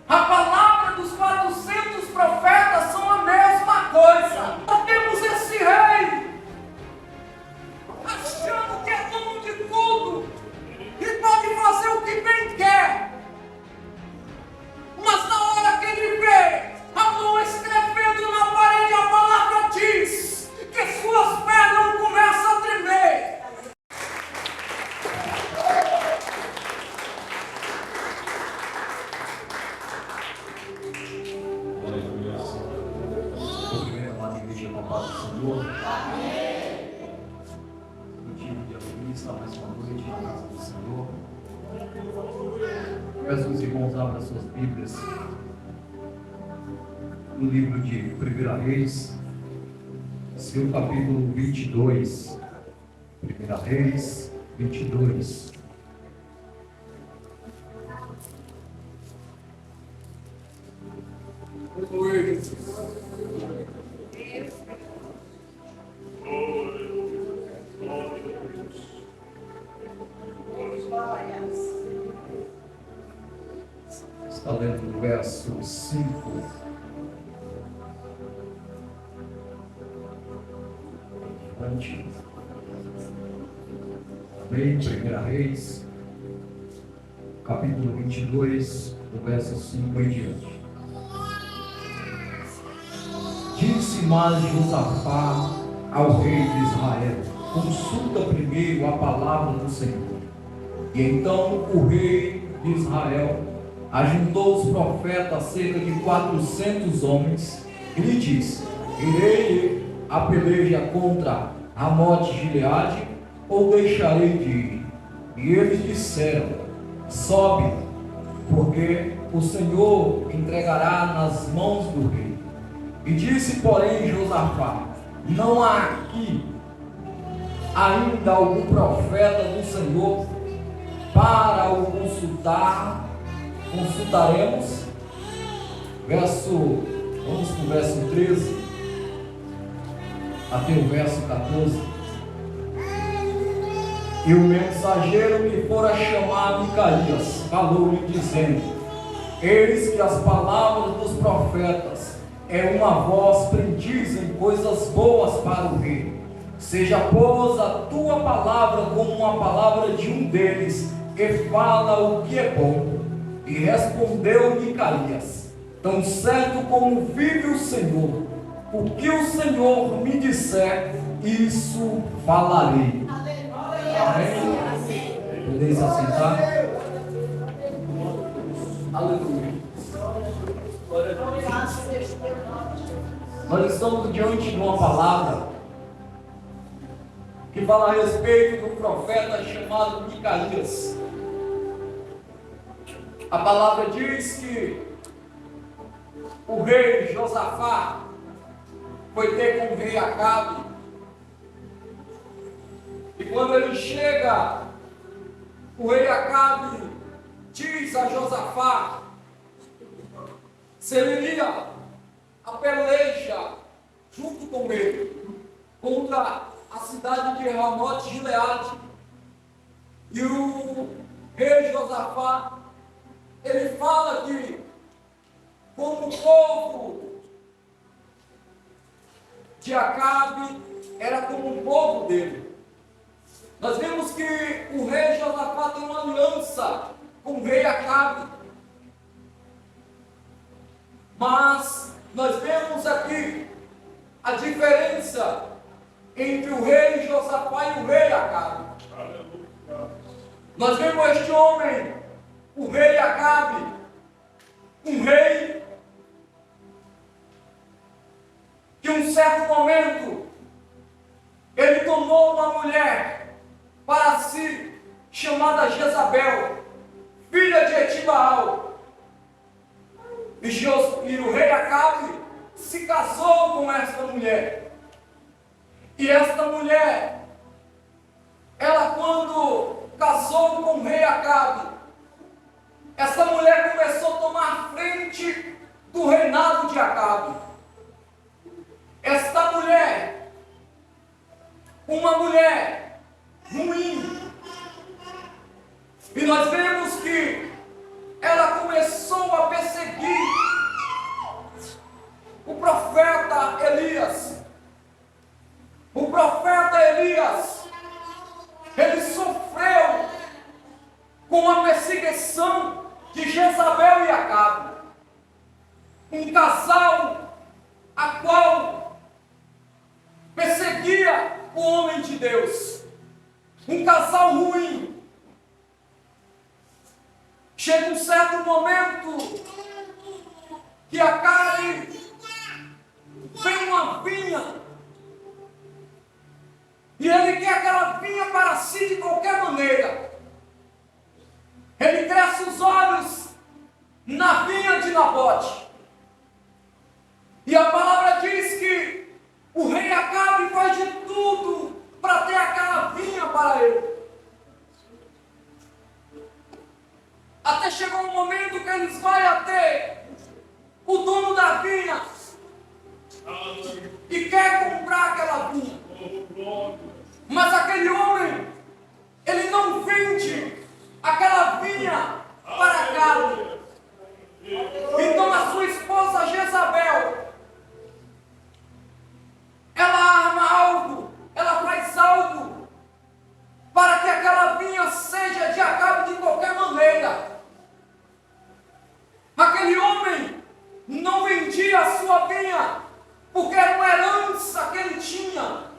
A palavra dos 400 profetas são a mesma coisa. Nós temos esse rei, achando que é dono de tudo e pode fazer o que bem quer. Mas na hora que ele vê a mão escrevendo na parede, a palavra diz que suas pernas começam a tremer. Primeiro, amada igreja, com a paz do Senhor. Motivo de alegria estar mais uma noite na casa do Senhor. Peço que os irmãos abram suas Bíblias no livro de 1 Reis, seu capítulo 22. 1 Reis 22. Está lendo o verso 5. Amém. 1 Reis, capítulo 22, do verso 5 em diante. Disse mais Josafá ao rei de Israel: consulta primeiro a palavra do Senhor. E então o rei de Israel ajuntou os profetas, cerca de 400 homens, e lhe disse: irei a peleja contra Ramote Gileade, ou deixarei de ir? E eles disseram: sobe, porque o Senhor entregará nas mãos do rei. E disse, porém, Josafá: não há aqui ainda algum profeta do Senhor para o consultar? Consultaremos. Vamos para o verso 13 até o verso 14. E o mensageiro que fora chamar Micaías falou-lhe dizendo: eis que as palavras dos profetas é uma voz prendiz em coisas boas para o rei. Seja, pois, a tua palavra como uma palavra de um deles, e fala o que é bom. E respondeu Micaías: tão certo como vive o Senhor, o que o Senhor me disser, isso falarei. Amém? Podeis assentar? Aleluia. Nós estamos diante de uma palavra que fala a respeito do profeta chamado Micaías. A palavra diz que o rei Josafá foi ter com o rei Acabe, e quando ele chega, o rei Acabe diz a Josafá se ele iria a peleja junto com ele contra a cidade de Ramote Gileade. E o rei Josafá, ele fala que como o povo de Acabe era como o povo dele. Nós vemos que o rei Josafá tem uma aliança com o rei Acabe. Mas nós vemos aqui a diferença entre o rei Josafá e o rei Acabe. Nós vemos este homem, o rei Acabe, um rei que em um certo momento ele tomou uma mulher para si, chamada Jezabel, filha de Etibaal. E o rei Acabe se casou com esta mulher. E esta mulher, ela quando casou com o rei Acabe, essa mulher começou a tomar frente do reinado de Acabe. Esta mulher, uma mulher ruim, e nós vemos que ela começou a perseguir Jezabel e Acabe. Um casal a qual perseguia o homem de Deus. Um casal ruim. Chega um certo momento que Acabe vem uma vinha e ele quer aquela vinha para si de qualquer maneira. Ele cresce os olhos na vinha de Nabote. E a palavra diz que o rei Acabe faz de tudo para ter aquela vinha para ele. Até chegou um momento que eles vão até o dono da vinha e quer comprar aquela vinha. Mas aquele homem, ele não vende aquela vinha para Acabe. Então a sua esposa Jezabel, ela arma algo, ela faz algo para que aquela vinha seja de Acabe de qualquer maneira. Aquele homem não vendia a sua vinha porque era uma herança que ele tinha.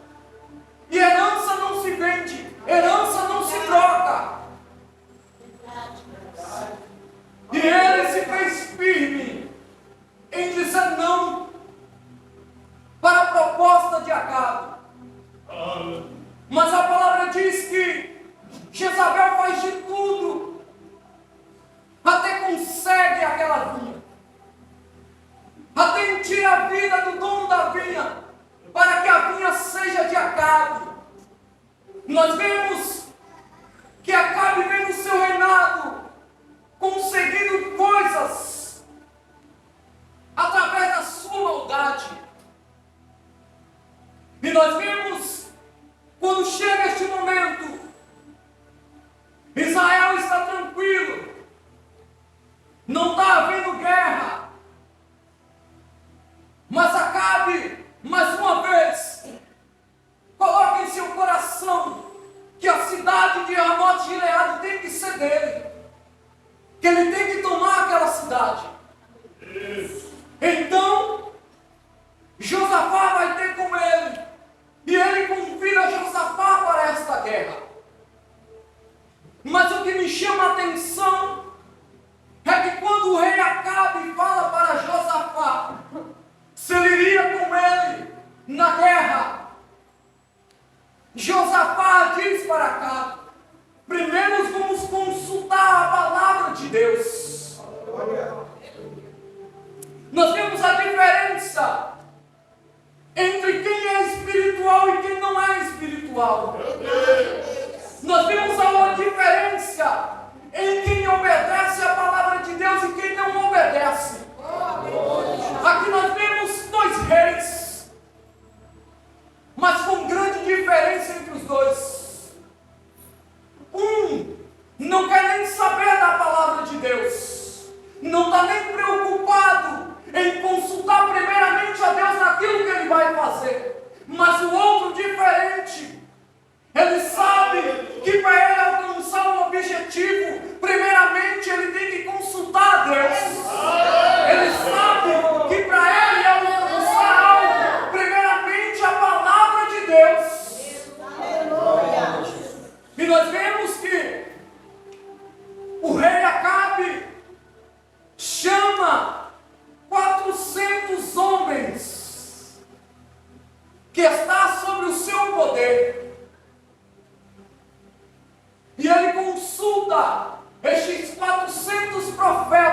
E herança não se vende, herança não se troca. E ele se fez firme em dizer não para a proposta de Acabe. Mas a palavra diz que Jezabel faz de tudo, até consegue aquela vinha, até tira a vida do dono da vinha, para que a vinha seja de Acabe. Nós vemos que Acabe vem no seu reinado conseguindo coisas através da sua maldade. E nós vemos, quando chega este momento, Israel está tranquilo, não está havendo guerra, mas Acabe, mais uma vez, coloca em seu coração que a cidade de Ramote-Gileade tem que ser dele, que ele tem que tomar aquela cidade. Então, Josafá vai ter com ele, e ele convida Josafá para esta guerra. Mas o que me chama a atenção é que quando o rei Acabe fala para Josafá se ele iria com ele na guerra, Josafá diz para Acabe: primeiro vamos consultar a palavra de Deus. Nós vemos a diferença entre quem é espiritual e quem não é espiritual. Nós vemos a diferença em quem obedece a palavra de Deus e quem não obedece. Aqui nós vemos dois reis, mas com grande diferença entre os dois. Um não quer nem saber da palavra de Deus, não está nem preocupado em consultar primeiramente a Deus naquilo que ele vai fazer. Mas o outro diferente, ele sabe que para ele alcançar um objetivo, primeiramente ele tem que consultar a Deus. Ele sabe que para ele alcançar algo, primeiramente a palavra de Deus. E nós vemos que o rei Acabe chama 400 homens que está sobre o seu poder. E ele consulta estes 400 profetas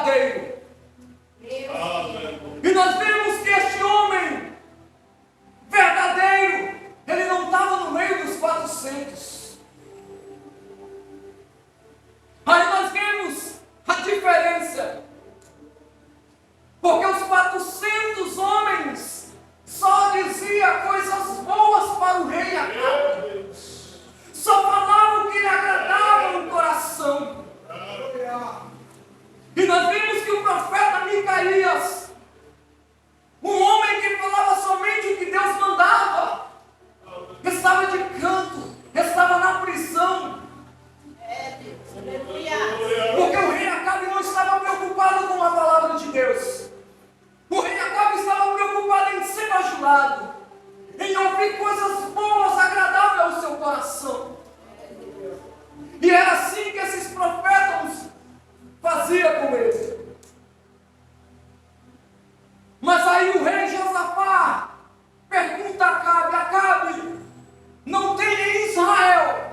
verdadeiro. E nós vemos que este homem verdadeiro, ele não estava no meio dos 400. Aí nós vemos a diferença. Porque os 400 homens só diziam coisas boas para o rei Acabe. Só falavam o que lhe agradava no coração. E nós vimos que o profeta Micaías, um homem que falava somente o que Deus mandava, estava de canto, estava na prisão. Porque o rei Acabe não estava preocupado com a palavra de Deus. O rei Acabe estava preocupado em ser bajulado, em ouvir coisas boas, agradáveis ao seu coração. E era assim que esses profetas faziam com ele. Mas aí o rei Josafá pergunta a Acabe: Acabe, não tem em Israel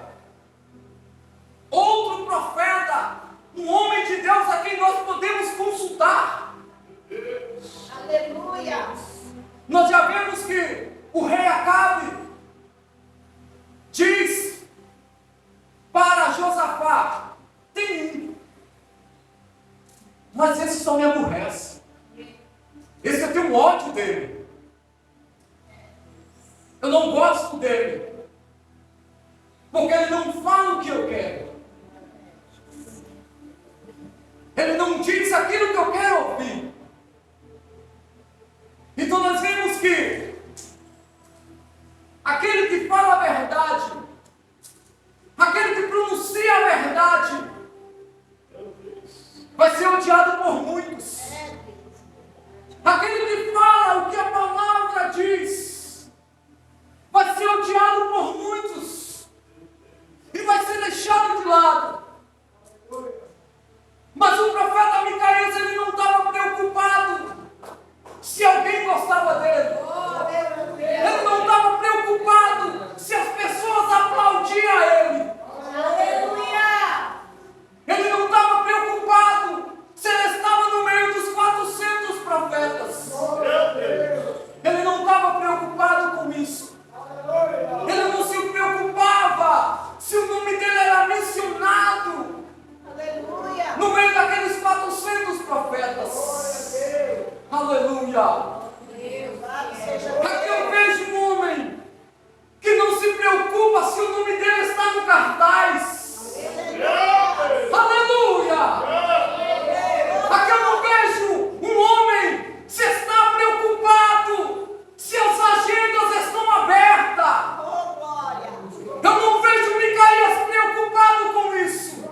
outro profeta, um homem de Deus a quem nós podemos consultar? Aleluia! Nós já vemos que o rei Acabe diz para Josafá: tem um, mas esse só me aborrece. Esse eu tenho ódio dele. Eu não gosto dele. Porque ele não fala o que eu quero. Ele não diz aquilo que eu quero ouvir. Então nós vemos que aquele que fala a verdade, aquele que pronuncia a verdade, vai ser odiado por muitos. Aquele que fala o que a palavra diz, vai ser odiado por muitos e vai ser deixado de lado. Mas o profeta Micaías, ele não estava preocupado se alguém gostava dele. Ele não estava preocupado se as pessoas aplaudiam ele. Ele não estava preocupado se ele estava no meio dos 400 profetas. Ele não estava preocupado com isso. Ele não se preocupava se o nome dele era mencionado no meio daqueles 400 profetas. Aleluia! Aqui eu vejo um homem que não se preocupa se o nome dele está no cartaz. Aleluia! Aqui eu não vejo um homem se está preocupado se as agendas estão abertas. Eu não vejo Micaías preocupado com isso.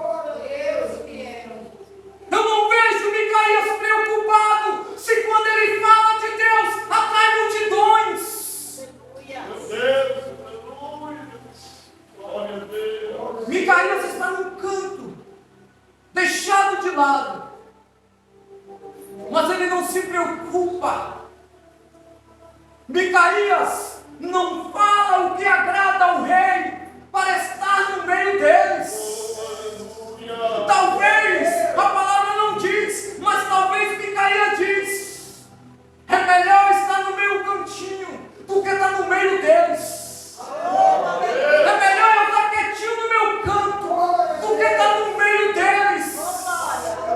Eu não vejo Micaías preocupado se quando ele fala de Deus atrai multidões. Micaías está num canto, deixado de lado, mas ele não se preocupa. Micaías não fala o que agrada ao rei para estar no meio deles. Talvez a palavra não diz, mas talvez Micaías diz: é melhor estar no meu cantinho do que estar no meio deles. É melhor eu estar quietinho no meu canto do que estar no meio deles.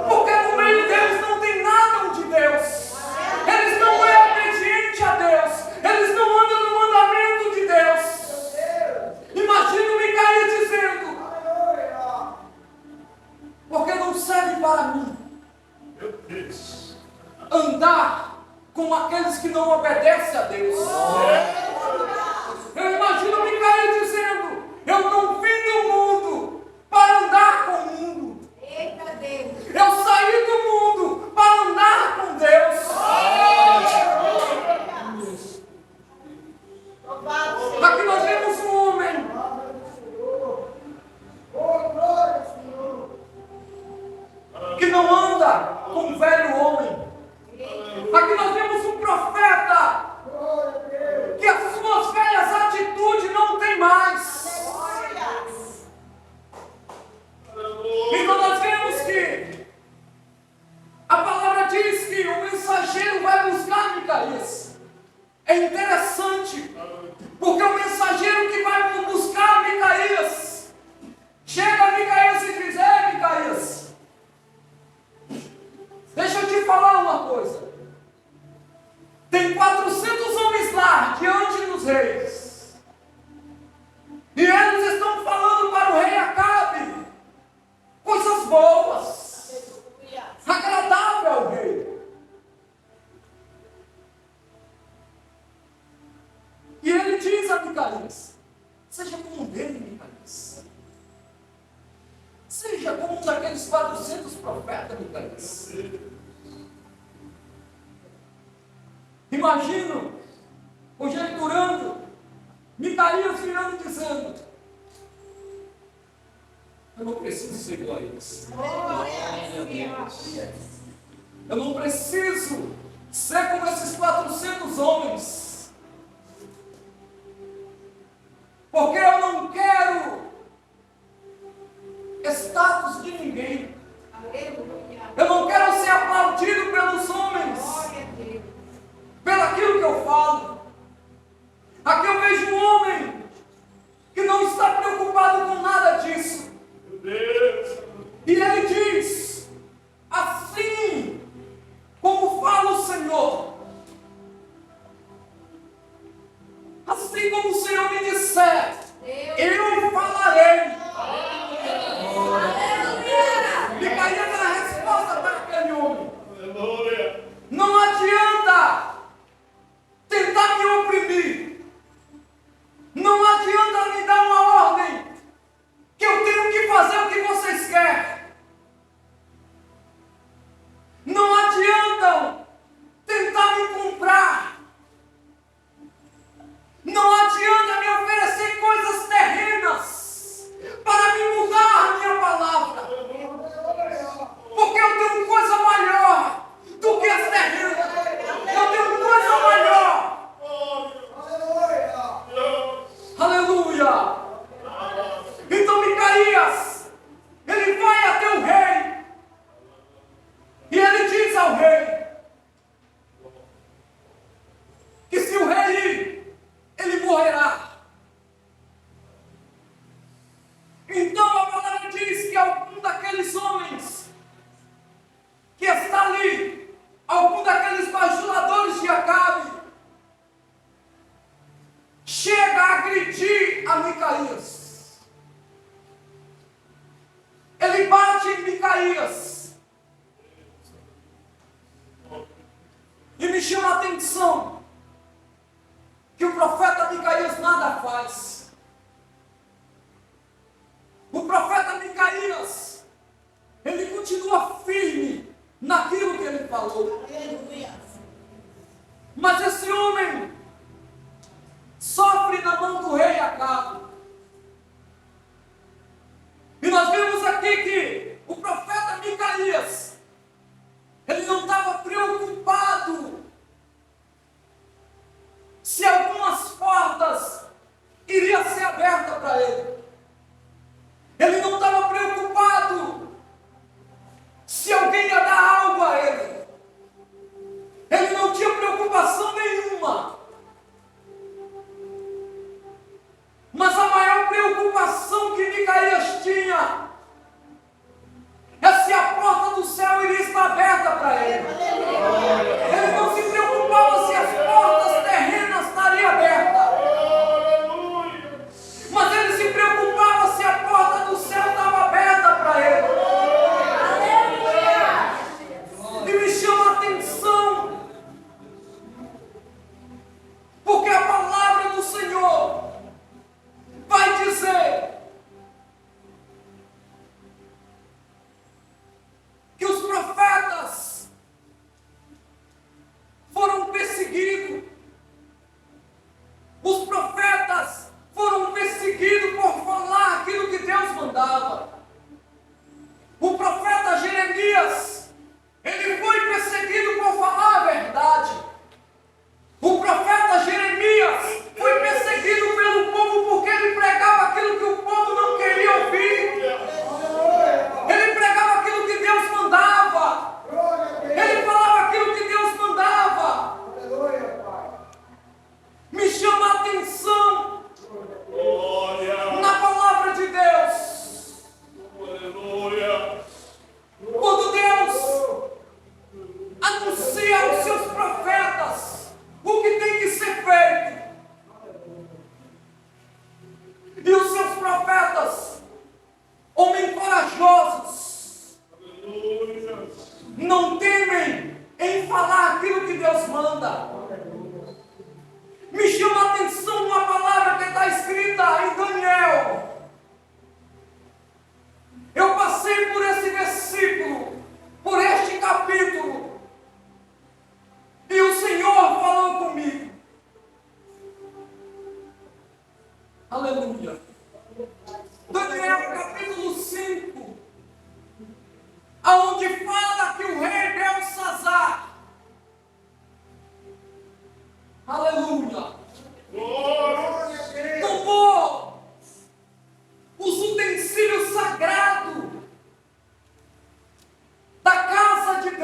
Porque no meio deles não tem nada de Deus. Eles não são obedientes a Deus. Eles não andam no mandamento de Deus. Imagina o Micaías dizendo: porque não serve para mim andar com aqueles que não obedecem a Deus. Eu imagino Micaías dizendo: eu não vim do mundo para andar com o mundo. Eu saí do mundo para andar com Deus. Aqui nós vemos um homem que não anda com um velho homem. Aqui nós vemos um profeta que as suas velhas atitudes não tem mais. Então nós vemos que a Micaías. Imagino conjecturando, Micaías virando dizendo: eu não preciso ser igual a eles. Eu não preciso ser como esses 400 homens. Porque eu não quero status de ninguém. Eu não quero ser aplaudido pelos homens, pelo aquilo que eu falo. Aqui eu vejo um homem que não está preocupado com nada disso. E ele diz: assim como fala o Senhor, assim como o Senhor me disser, eu falarei. Micaías era a resposta para aquele homem. Não adianta tentar me oprimir. Não adianta me dar uma ordem que eu tenho que fazer o que vocês querem. Não adianta tentar me comprar. Não adianta me oferecer coisas terrenas para me mudar a minha palavra. Porque eu tenho coisa maior do que as terrenas. Eu tenho coisa maior. Aleluia. Então Micaías, ele vai até o rei. E ele diz ao rei que se o rei ir, ele morrerá. Então a palavra diz que algum daqueles homens que está ali, algum daqueles bajuladores de Acabe, chega a agredir a Micaías. Ele bate em Micaías. E me chama a atenção que o profeta Micaías nada faz. O profeta Micaías, ele continua firme naquilo que ele falou. Mas esse homem sofre na mão do rei Acabe. E nós vemos aqui que o profeta Micaías, ele não estava preocupado se algumas portas iriam ser abertas para ele. Ele não estava preocupado se alguém ia dar algo a ele. Ele não tinha preocupação nenhuma. Mas a maior preocupação que Micaías tinha é se a porta do céu iria estar aberta para ele. Ele não se preocupava se as portas terrenas estariam abertas. Mas ele se preocupava se a porta do céu estava aberta para ele. E me chama a atenção, porque a palavra do Senhor vai dizer que os profetas foram perseguidos. Os profetas foram perseguidos por falar aquilo que Deus mandava. O profeta Jeremias, ele foi perseguido por falar a verdade. O profeta Jeremias foi perseguido pelo povo porque ele pregava aquilo que o povo não queria ouvir. Ele pregava aquilo que Deus mandava. Ele falava aquilo que Deus mandava. Me chama a atenção na palavra de Deus. Quando Deus anuncia aos seus profetas o que tem que ser feito, e os seus profetas, homens corajosos, não temem em falar aquilo que Deus manda. Me chama a atenção uma palavra que está escrita em Daniel. Eu passei por esse versículo, por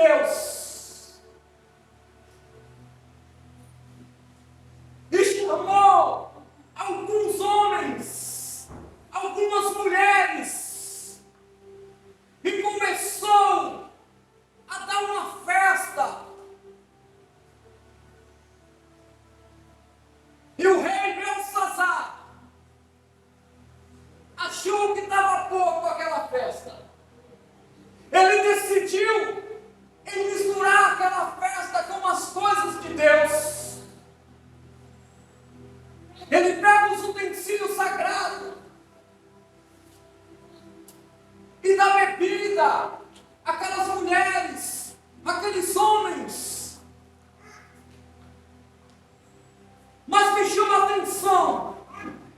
Deus e chamou alguns homens, algumas mulheres, e começou a dar uma festa. E o rei Belsazar achou que estava pouco aquela festa. Ele decidiu em misturar aquela festa com as coisas de Deus. Ele pega os utensílios sagrados e dá bebida àquelas mulheres, àqueles homens. Mas me chama a atenção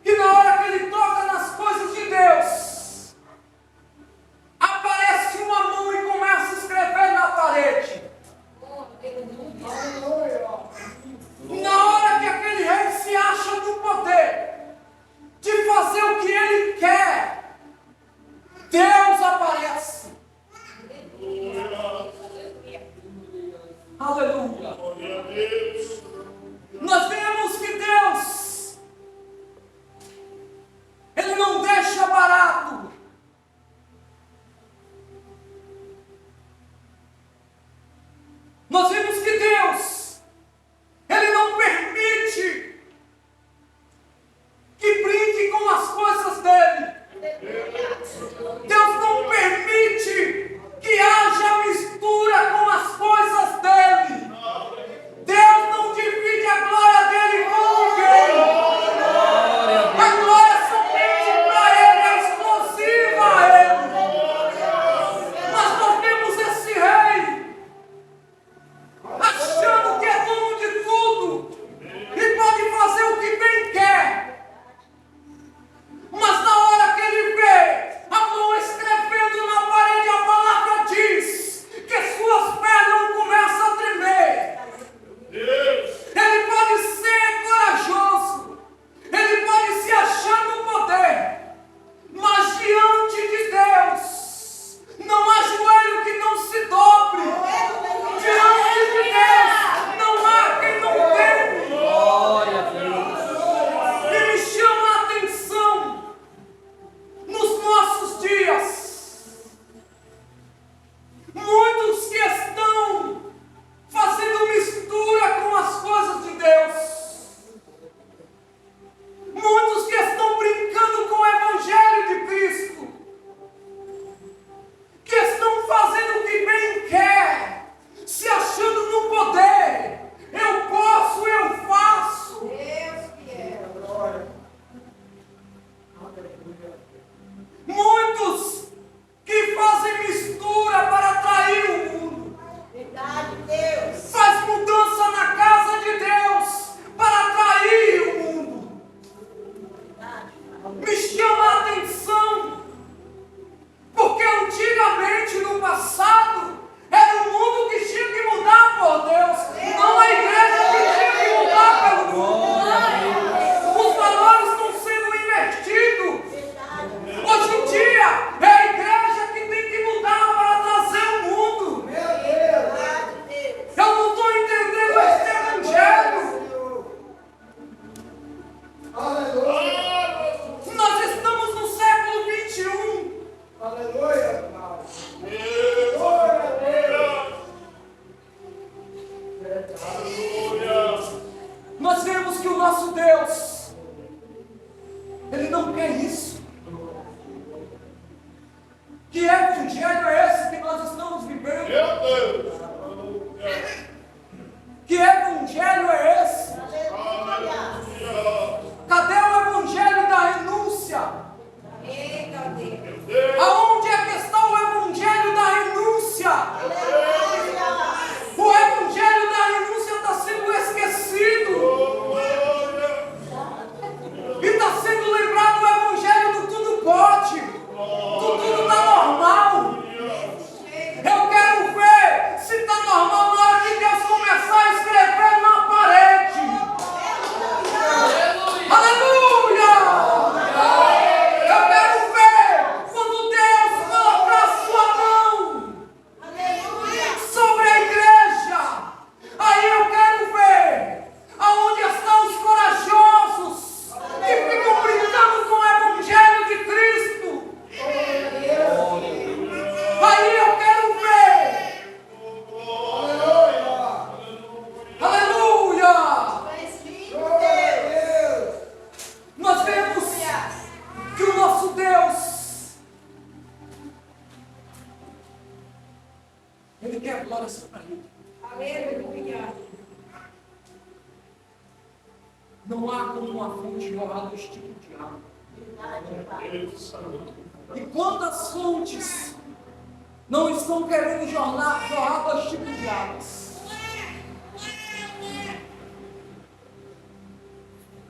que na hora que ele toca nas coisas de Deus, aparece uma mão e começa a escrever na parede. Na hora que aquele rei se acha no poder de fazer o que ele quer, Deus aparece. Aleluia. Nós vemos que Deus, Ele não deixa barato. Nós vemos que Deus, Ele não permite que brinque com as coisas dEle. Deus não permite que haja mistura com as coisas dEle. Ele quer glória só para Ele. Aleluia. Não há como uma fonte jorrar dois tipos de água. E quantas fontes não estão querendo jorrar dois tipos de águas?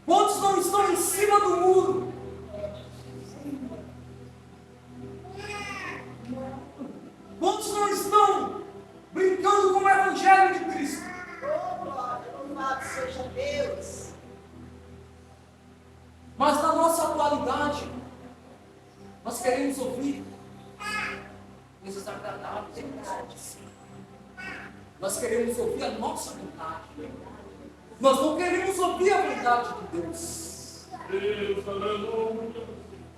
Quantos não estão em cima do muro? Quantos não estão brincando com o Evangelho de Cristo? Oh, glória, louvado seja Deus. Mas na nossa atualidade, nós queremos ouvir coisas agradáveis. Nós queremos ouvir a nossa vontade. Nós não queremos ouvir a vontade de Deus. Deus, aleluia.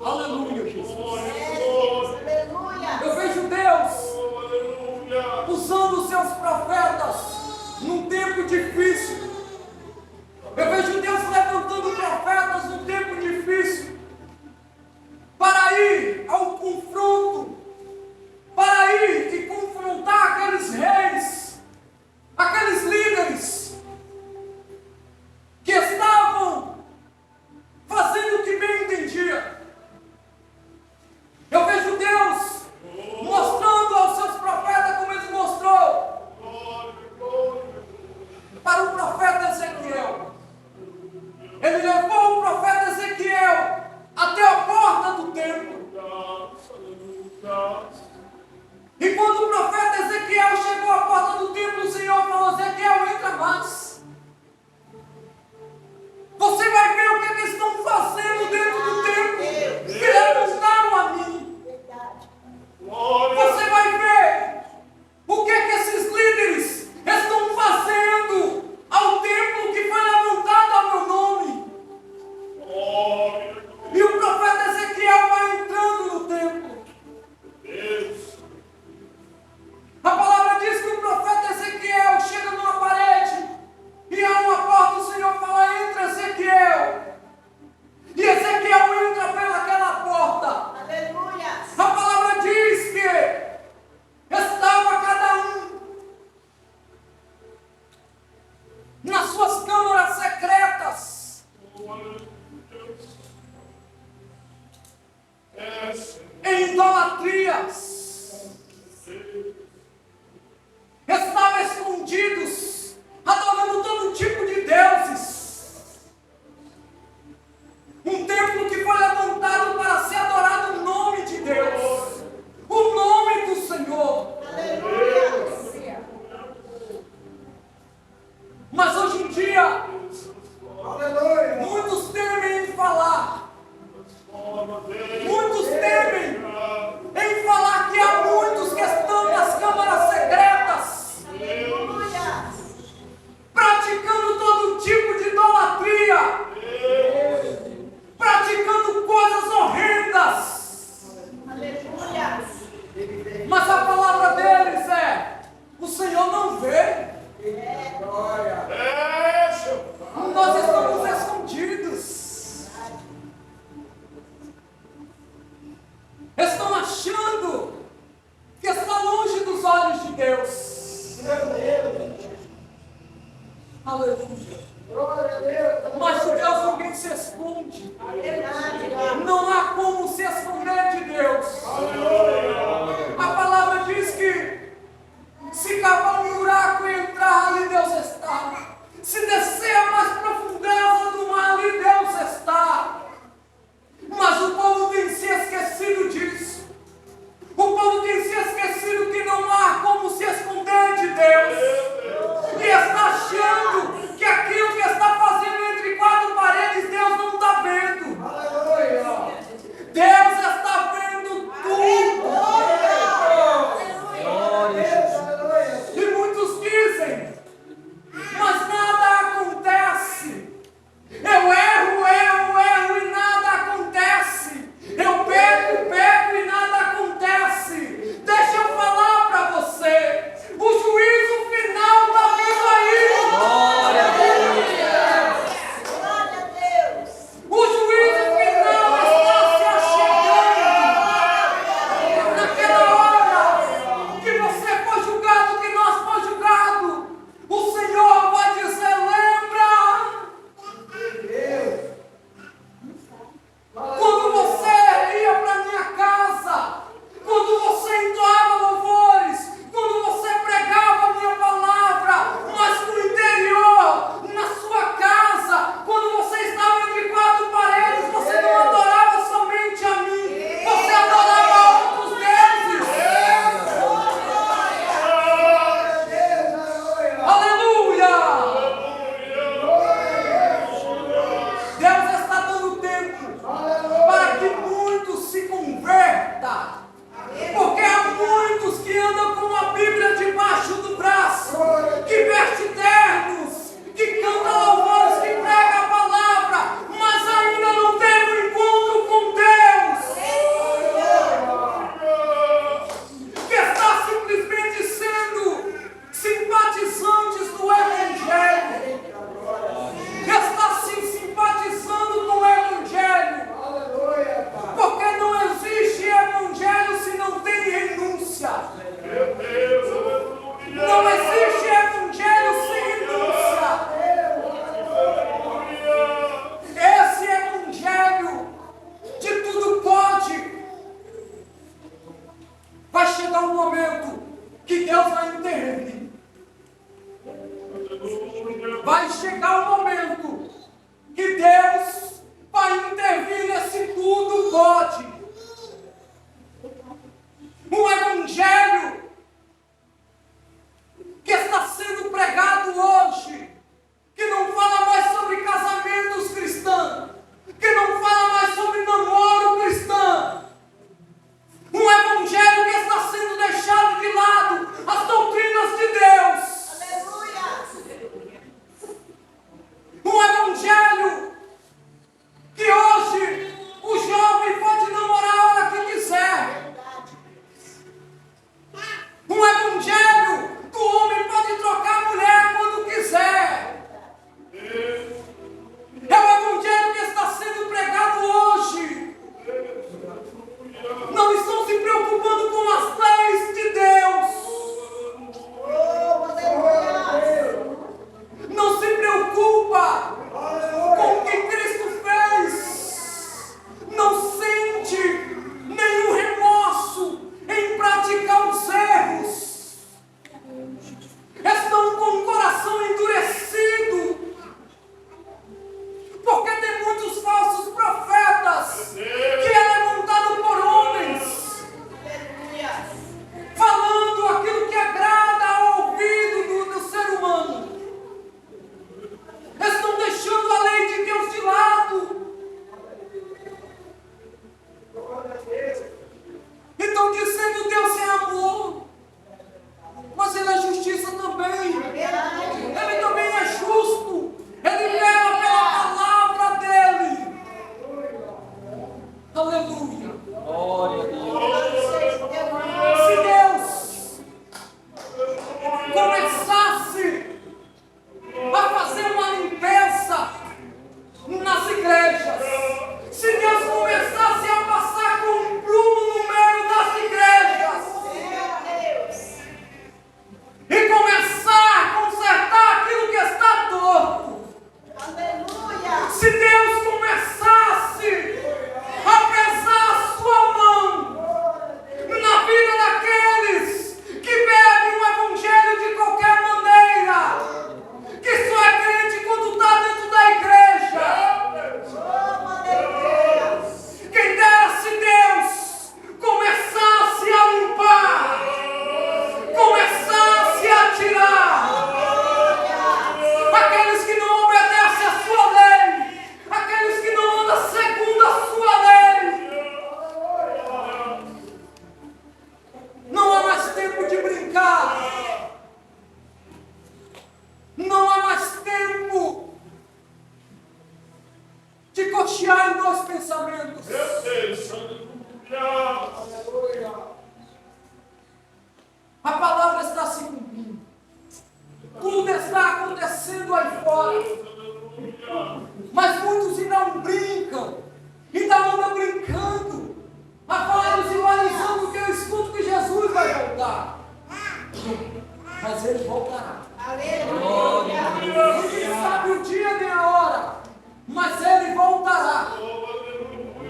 Aleluia, Jesus. Aleluia. Eu vejo Deus Aleluia. usando os seus profetas num tempo difícil. Eu vejo Deus levantando profetas num tempo difícil para ir ao confronto, para ir e confrontar aqueles reis, aqueles líderes que estavam fazendo o que bem entendia. Eu vejo Deus mostrando aos seus profetas como Ele mostrou para o profeta Ezequiel. Ele levou o profeta Ezequiel até a porta do templo. E quando o profeta Ezequiel chegou à porta do templo, o Senhor falou: Ezequiel, entra mais. Você vai ver o que eles estão fazendo dentro do templo. Que levantaram a mim. Você vai ver o que esses líderes estão fazendo ao templo que foi levantado a meu nome. E o profeta Ezequiel vai entrando no templo. A palavra diz que o profeta Ezequiel chega numa parede e há uma porta. O Senhor fala: entra, Ezequiel. E Ezequiel entra pelaquela porta. Aleluia. A palavra diz que estava cada um nas suas câmaras secretas, em idolatrias. Estavam escondidos, adorando todo tipo de deuses. Um templo que foi levantado para ser adorado o nome de Deus, o nome do Senhor. Aleluia. Mas hoje em dia, muitos temem em falar. Muitos temem em falar que há muitos que estão nas câmaras secretas, Aleluia. praticando todo tipo de idolatria, praticando coisas horrendas. Aleluia. Mas a palavra deles é: o Senhor não vê. Nós estamos escondidos. Estão achando que está longe dos olhos de Deus. Aleluia. Mas de Deus ninguém se esconde. Não há como se esconder de Deus. A palavra diz que se cavar um buraco e entrar, ali Deus está. Se descer a mais profundeza do mar, ali Deus está. Mas o povo tem se esquecido disso. O povo tem se esquecido que não há como se esconder de Deus. E está achando que aquilo que está fazendo entre quatro paredes, Deus não está vendo. Deus está vendo tudo. estão com o coração endurecido, porque tem muitos falsos profetas que é levantado por homens, Aleluia. falando aquilo que agrada ao ouvido do ser humano. Estão deixando a lei de Deus de lado. Estão dizendo Deus é amor, mas Ele é justiça também. Ele também é justo. Ele vela pela palavra dele. Aleluia. Se Deus começasse a fazer uma limpeza nas igrejas, se Deus começasse a passar com um plumo no meio das igrejas e começar a consertar aquilo que está torto, Aleluia. se Deus começasse a pesar a sua mão na vida daqueles que bebem o evangelho de qualquer maneira, que só é crente quando está dentro da igreja. Quem dera se Deus começasse a limpar, começasse a tirar aqueles que não obedecem à sua lei, aqueles que não andam segundo a sua lei. Não há mais tempo de brincar. Não há mais tempo de cochear em dois pensamentos. Meu Deus, aleluia. A palavra está se cumprindo. Tudo está acontecendo aí fora. Mas muitos ainda não brincam. Ainda andam brincando. Há vários rivalizando que eu escuto que Jesus vai voltar. Mas Ele voltará. Aleluia. Ninguém sabe o dia nem a hora. Mas Ele voltará.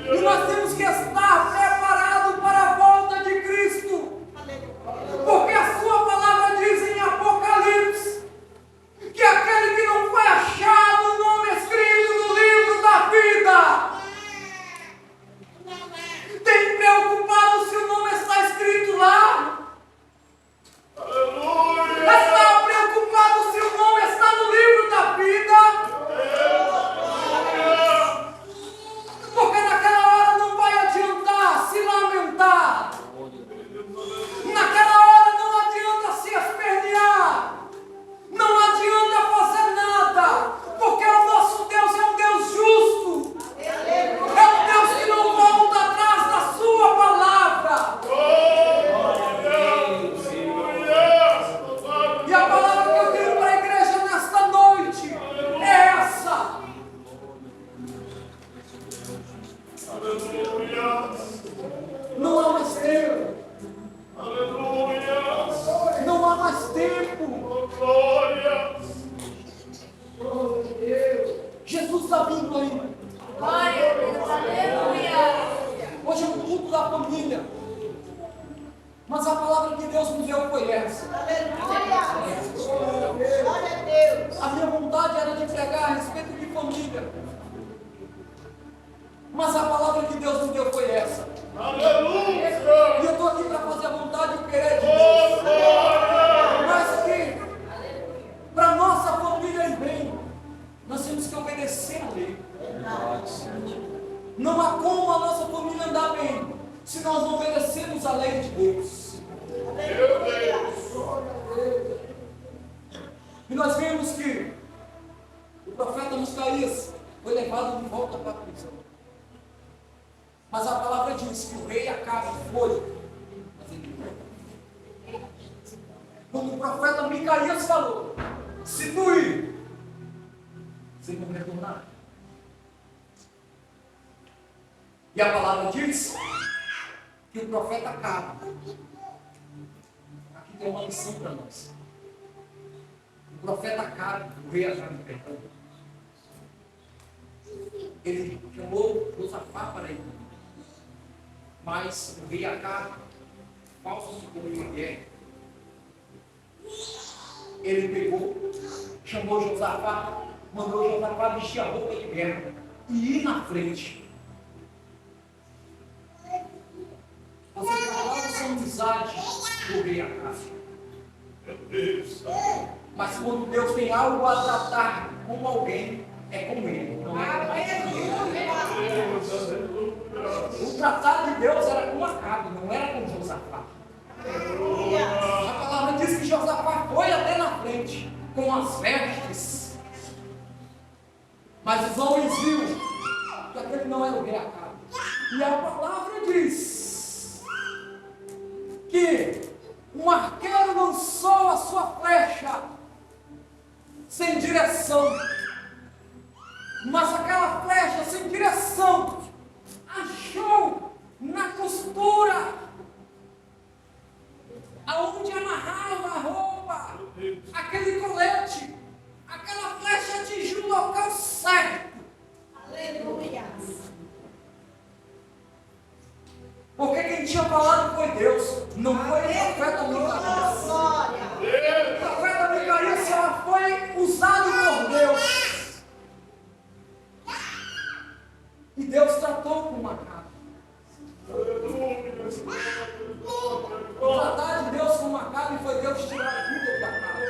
E nós temos que estar preparados para a volta de Cristo. Porque a sua palavra diz em Apocalipse que aquele que não foi achado o nome escrito no livro da vida tem preocupado se o nome está escrito lá. Está preocupado se o nome está no livro da vida. Porque naquela hora não vai adiantar se lamentar. Naquela hora não adianta se espernear. Não adianta fazer nada. Porque o nosso Deus é um Deus justo. É um Deus que não volta atrás da sua palavra. E a palavra que eu tenho para a igreja nesta noite é essa. Não há mais tempo. Não há mais tempo. Jesus está vindo aí. Glória a Deus. Aleluia. Hoje é o culto da família. Mas a palavra que Deus me deu foi essa. Aleluia. Glória a Deus. A minha vontade era de pregar a respeito de família. Mas a palavra que Deus me deu foi essa. E eu estou aqui para fazer a vontade e o querer de Deus. Mas que para nossa família ir bem, nós temos que obedecer a lei. Não há como a nossa família andar bem se nós não obedecermos a lei de Deus. E nós vemos que o profeta Micaías foi levado de volta para a prisão. Mas a palavra diz que o rei Acabe foi. Mas ele não. Quando o profeta Micaías falou, se tu ir, você não retornar. E a palavra diz que o profeta Acabe, aqui tem uma lição para nós. O profeta Acabe, o rei Acabe, perdão, ele chamou Josafá para ir. Mas o rei Acabe, falso como ele é, ele pegou, chamou Josafá, mandou Josafá vestir a roupa de guerra e ir na frente. Você trabalha sua amizade do rei Acácio. Mas quando Deus tem algo a tratar com alguém, é com ele, não é com ele. O tratado de Deus era com Acabe, não era com Josafá. A palavra diz que Josafá foi até na frente com as vestes, mas os homens viram que aquele não era o rei Acabe. E a palavra diz que um arqueiro lançou a sua flecha sem direção, mas aquela flecha sem direção achou na costura aonde amarrava a roupa, aquele colete, aquela flecha atingiu o local certo. Aleluia. Porque quem tinha falado foi Deus, não foi o profeta Micaías. Glória. O profeta Micaías ela foi usado por Deus. E Deus tratou com Acabe. O tratar de Deus com Acabe foi Deus tirar a vida de Acabe.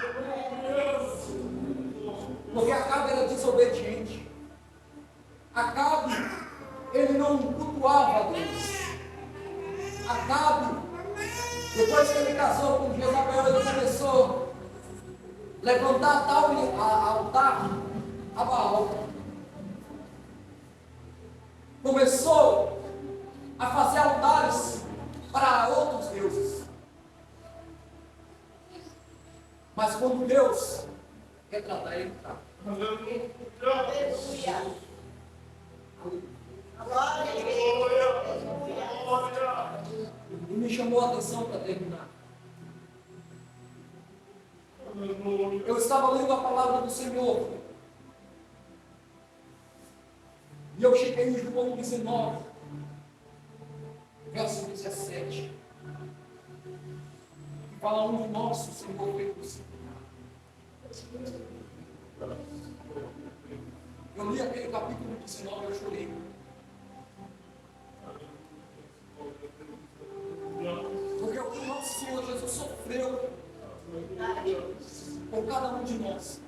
Porque Acabe era desobediente. Acabe, ele não cultuava Deus. Acabe, depois que ele casou com Jezabel, ele começou a levantar tal altar a Baal. Começou a fazer altares para outros deuses. Mas quando Deus quer tratar ele, tá. Aleluia. Glória. Aleluia. E me chamou a atenção para terminar. Eu estava lendo a palavra do Senhor. E eu cheguei em João 19, verso 17. Que fala onde nosso Senhor foi crucificado. Eu li aquele capítulo 19 e eu chorei. Porque o que o nosso Senhor Jesus sofreu por cada um de nós.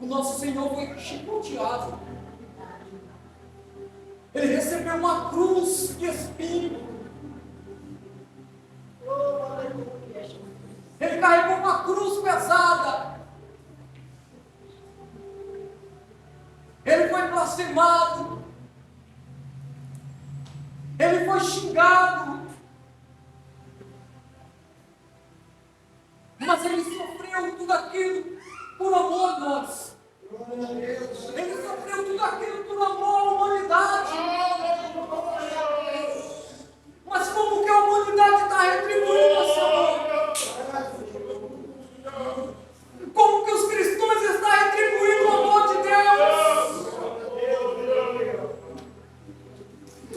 O nosso Senhor foi chicoteado. Ele recebeu uma cruz de espinho. Ele carregou uma cruz pesada. Ele foi blasfemado. Ele foi xingado. Mas ele sofreu tudo aquilo por amor a nós. Ele sofreu tudo aquilo por amor à humanidade. Mas como que a humanidade está retribuindo esse amor? Como que os cristãos estão retribuindo o amor de Deus?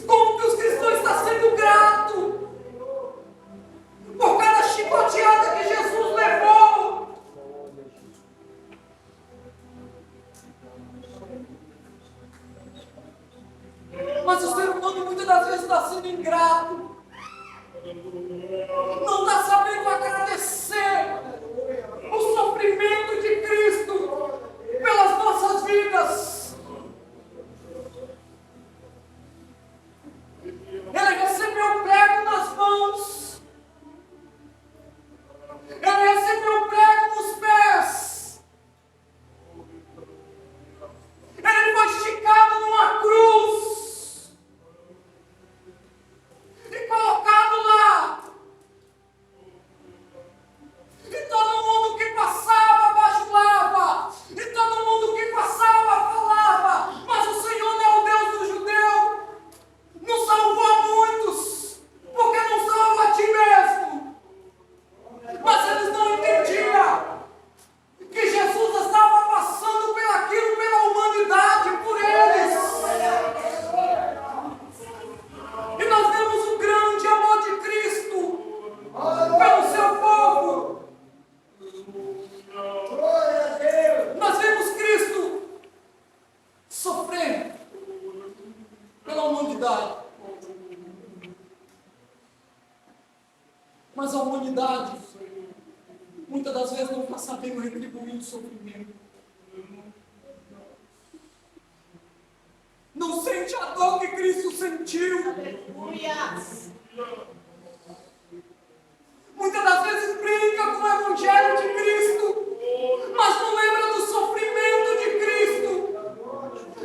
Como que os cristãos estão sendo gratos por cada chicoteada que Jesus levou? Mas o ser humano muitas das vezes está sendo ingrato. Não está muitas das vezes não está sabendo retribuir o sofrimento. Não sente a dor que Cristo sentiu. Aleluias. Muitas das vezes brinca com o Evangelho de Cristo, mas não lembra do sofrimento de Cristo.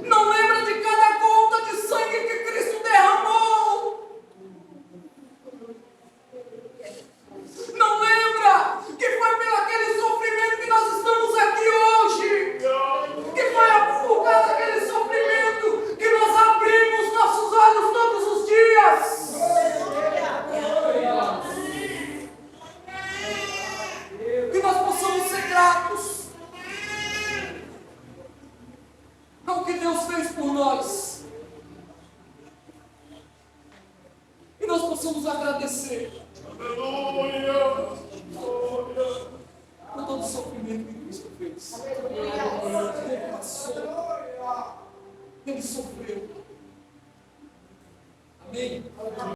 Não lembra de cada gota de sangue que Cristo derramou. Não lembra que foi pelo aquele sofrimento que nós estamos aqui hoje. Que foi por causa daquele sofrimento que nós abrimos nossos olhos todos os dias. Que nós possamos ser gratos ao que Deus fez por nós. E nós possamos agradecer Aleluia. por todo o sofrimento que Cristo fez. Ele passou. Ele sofreu.